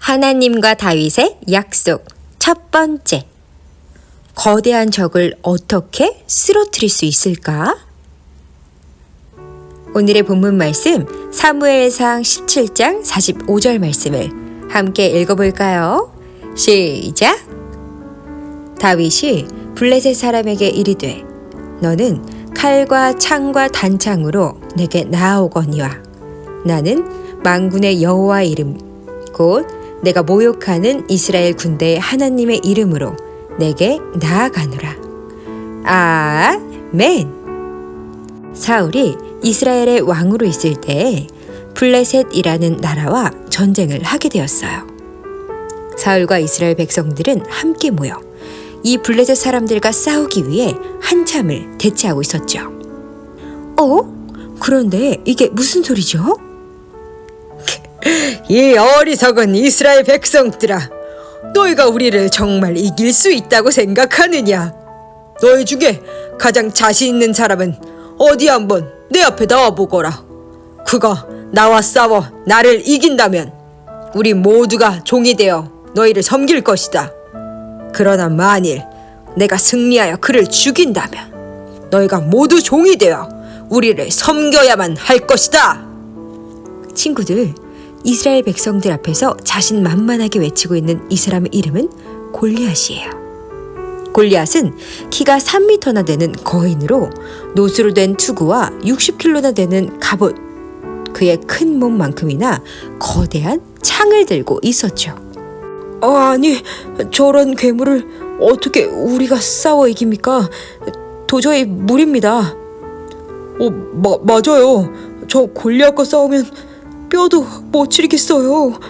하나님과 다윗의 약속 첫 번째. 거대한 적을 어떻게 쓰러뜨릴 수 있을까? 오늘의 본문 말씀 사무엘상 17장 45절 말씀을 함께 읽어볼까요? 시작! 다윗이 블레셋 사람에게 이르되 너는 칼과 창과 단창으로 내게 나아오거니와 나는 만군의 여호와의 이름 곧 내가 모욕하는 이스라엘 군대의 하나님의 이름으로 내게 나아가노라. 아멘. 사울이 이스라엘의 왕으로 있을 때 블레셋이라는 나라와 전쟁을 하게 되었어요. 사울과 이스라엘 백성들은 함께 모여 이 블레셋 사람들과 싸우기 위해 한참을 대치하고 있었죠. 그런데 이게 무슨 소리죠? 이 어리석은 이스라엘 백성들아, 너희가 우리를 정말 이길 수 있다고 생각하느냐? 너희 중에 가장 자신 있는 사람은 어디 한번 내 앞에 나와보거라. 그가 나와 싸워 나를 이긴다면 우리 모두가 종이 되어 너희를 섬길 것이다. 그러나 만일 내가 승리하여 그를 죽인다면 너희가 모두 종이 되어 우리를 섬겨야만 할 것이다. 친구들, 이스라엘 백성들 앞에서 자신만만하게 외치고 있는 이 사람의 이름은 골리앗이에요. 골리앗은 키가 3m나 되는 거인으로 노수로 된 투구와 60kg나 되는 갑옷, 그의 큰 몸만큼이나 거대한 창을 들고 있었죠. 아니, 저런 괴물을 어떻게 우리가 싸워 이깁니까? 도저히 무리입니다. 맞아요. 저 골리앗과 싸우면 뼈도 못 치르겠어요.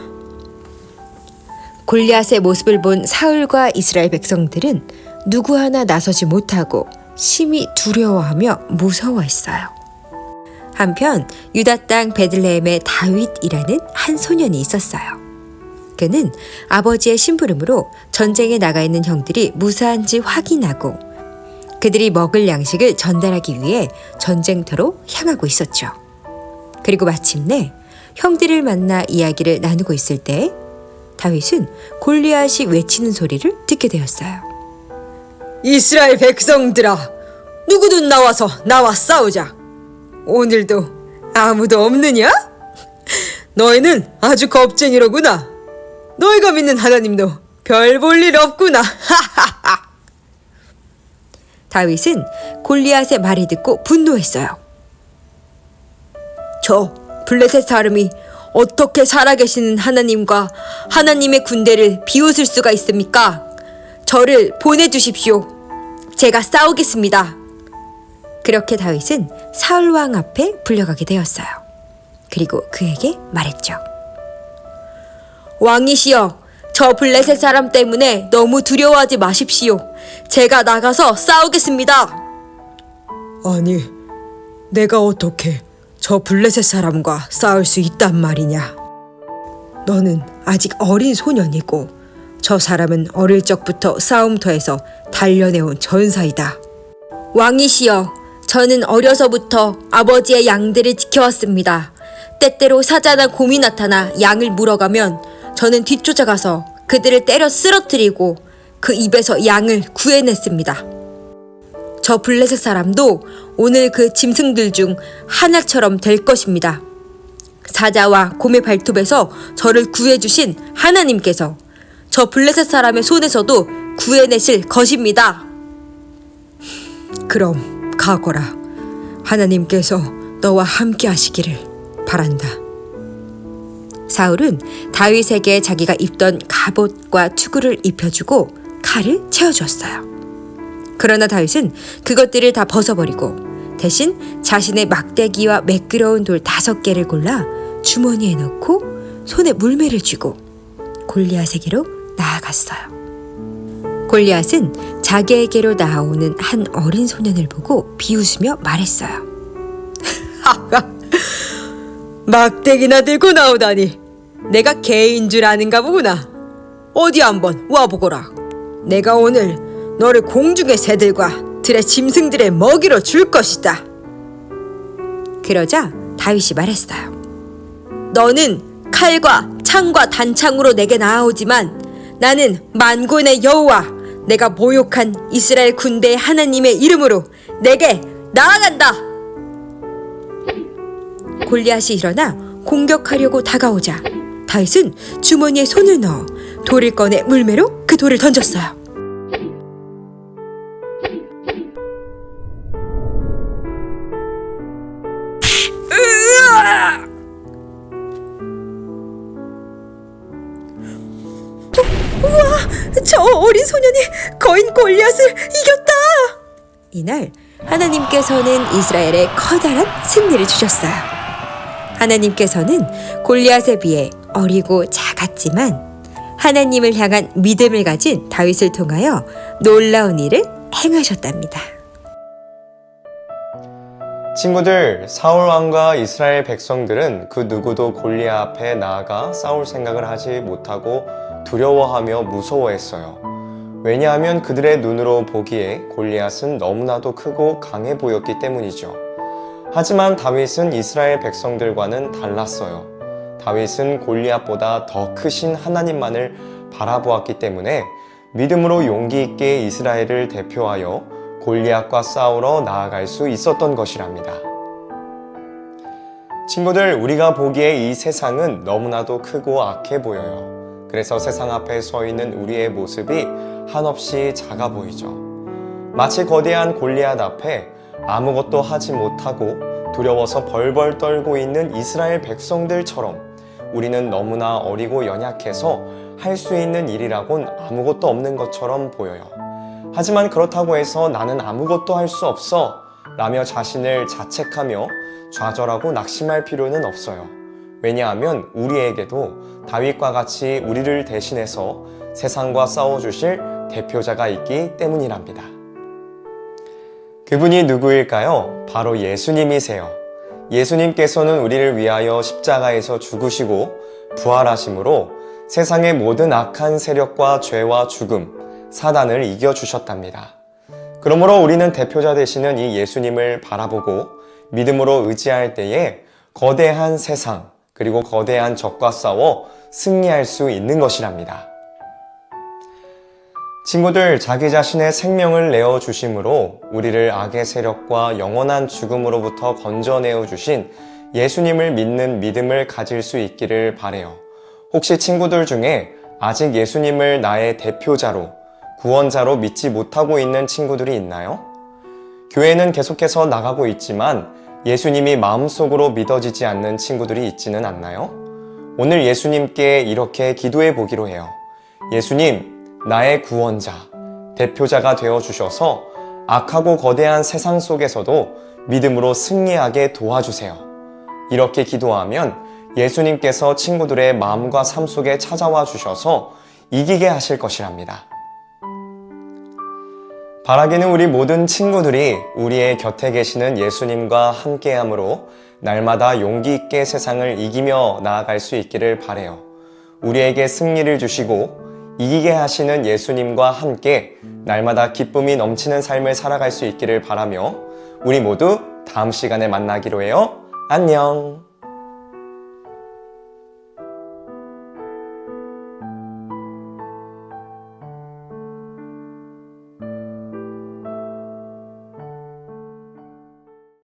골리앗의 모습을 본 사울과 이스라엘 백성들은 누구 하나 나서지 못하고 심히 두려워하며 무서워했어요. 한편 유다 땅 베들레헴에 다윗이라는 한 소년이 있었어요. 그는 아버지의 심부름으로 전쟁에 나가 있는 형들이 무사한지 확인하고 그들이 먹을 양식을 전달하기 위해 전쟁터로 향하고 있었죠. 그리고 마침내 형들을 만나 이야기를 나누고 있을 때 다윗은 골리앗이 외치는 소리를 듣게 되었어요. 이스라엘 백성들아, 누구든 나와서 나와 싸우자. 오늘도 아무도 없느냐? 너희는 아주 겁쟁이로구나. 너희가 믿는 하나님도 별 볼 일 없구나. 다윗은 골리앗의 말을 듣고 분노했어요. 저 블레셋 사람이 어떻게 살아계시는 하나님과 하나님의 군대를 비웃을 수가 있습니까? 저를 보내주십시오. 제가 싸우겠습니다. 그렇게 다윗은 사울 왕 앞에 불려가게 되었어요. 그리고 그에게 말했죠. 왕이시여, 저 블레셋 사람 때문에 너무 두려워하지 마십시오. 제가 나가서 싸우겠습니다. 아니, 내가 어떻게 저 블레셋 사람과 싸울 수 있단 말이냐? 너는 아직 어린 소년이고 저 사람은 어릴 적부터 싸움터에서 단련해온 전사이다. 왕이시여, 저는 어려서부터 아버지의 양들을 지켜왔습니다. 때때로 사자나 곰이 나타나 양을 물어가면 저는 뒤쫓아가서 그들을 때려 쓰러뜨리고 그 입에서 양을 구해냈습니다. 저 블레셋 사람도 오늘 그 짐승들 중 하나처럼 될 것입니다. 사자와 곰의 발톱에서 저를 구해주신 하나님께서 저 블레셋 사람의 손에서도 구해내실 것입니다. 그럼 가거라. 하나님께서 너와 함께 하시기를 바란다. 사울은 다윗에게 자기가 입던 갑옷과 투구를 입혀주고 칼을 채워주었어요. 그러나 다윗은 그것들을 다 벗어버리고 대신 자신의 막대기와 매끄러운 돌 5개를 골라 주머니에 넣고 손에 물매를 쥐고 골리앗에게로 나아갔어요. 골리앗은 자기에게로 나아오는 한 어린 소년을 보고 비웃으며 말했어요. 막대기나 들고 나오다니 내가 개인 줄 아는가 보구나. 어디 한번 와보거라. 내가 오늘 너를 공중의 새들과 들의 짐승들의 먹이로 줄 것이다. 그러자 다윗이 말했어요. 너는 칼과 창과 단창으로 내게 나아오지만 나는 만군의 여호와 내가 모욕한 이스라엘 군대의 하나님의 이름으로 내게 나아간다. 골리앗이 일어나 공격하려고 다가오자 다윗은 주머니에 손을 넣어 돌을 꺼내 물매로 그 돌을 던졌어요. 저 어린 소년이 거인 골리앗을 이겼다. 이날 하나님께서는 이스라엘에 커다란 승리를 주셨어요. 하나님께서는 골리앗에 비해 어리고 작았지만 하나님을 향한 믿음을 가진 다윗을 통하여 놀라운 일을 행하셨답니다. 친구들, 사울 왕과 이스라엘 백성들은 그 누구도 골리앗 앞에 나아가 싸울 생각을 하지 못하고 두려워하며 무서워했어요. 왜냐하면 그들의 눈으로 보기에 골리앗은 너무나도 크고 강해 보였기 때문이죠. 하지만 다윗은 이스라엘 백성들과는 달랐어요. 다윗은 골리앗보다 더 크신 하나님만을 바라보았기 때문에 믿음으로 용기 있게 이스라엘을 대표하여 골리앗과 싸우러 나아갈 수 있었던 것이랍니다. 친구들, 우리가 보기에 이 세상은 너무나도 크고 악해 보여요. 그래서 세상 앞에 서 있는 우리의 모습이 한없이 작아 보이죠. 마치 거대한 골리앗 앞에 아무것도 하지 못하고 두려워서 벌벌 떨고 있는 이스라엘 백성들처럼 우리는 너무나 어리고 연약해서 할 수 있는 일이라곤 아무것도 없는 것처럼 보여요. 하지만 그렇다고 해서 나는 아무것도 할 수 없어 라며 자신을 자책하며 좌절하고 낙심할 필요는 없어요. 왜냐하면 우리에게도 다윗과 같이 우리를 대신해서 세상과 싸워주실 대표자가 있기 때문이랍니다. 그분이 누구일까요? 바로 예수님이세요. 예수님께서는 우리를 위하여 십자가에서 죽으시고 부활하심으로 세상의 모든 악한 세력과 죄와 죽음, 사단을 이겨주셨답니다. 그러므로 우리는 대표자 되시는 이 예수님을 바라보고 믿음으로 의지할 때에 거대한 세상, 그리고 거대한 적과 싸워 승리할 수 있는 것이랍니다. 친구들, 자기 자신의 생명을 내어주심으로 우리를 악의 세력과 영원한 죽음으로부터 건져내어 주신 예수님을 믿는 믿음을 가질 수 있기를 바라요. 혹시 친구들 중에 아직 예수님을 나의 대표자로, 구원자로 믿지 못하고 있는 친구들이 있나요? 교회는 계속해서 나가고 있지만 예수님이 마음속으로 믿어지지 않는 친구들이 있지는 않나요? 오늘 예수님께 이렇게 기도해 보기로 해요. 예수님, 나의 구원자, 대표자가 되어 주셔서 악하고 거대한 세상 속에서도 믿음으로 승리하게 도와주세요. 이렇게 기도하면 예수님께서 친구들의 마음과 삶 속에 찾아와 주셔서 이기게 하실 것이랍니다. 바라기는 우리 모든 친구들이 우리의 곁에 계시는 예수님과 함께함으로 날마다 용기 있게 세상을 이기며 나아갈 수 있기를 바라요. 우리에게 승리를 주시고 이기게 하시는 예수님과 함께 날마다 기쁨이 넘치는 삶을 살아갈 수 있기를 바라며 우리 모두 다음 시간에 만나기로 해요. 안녕.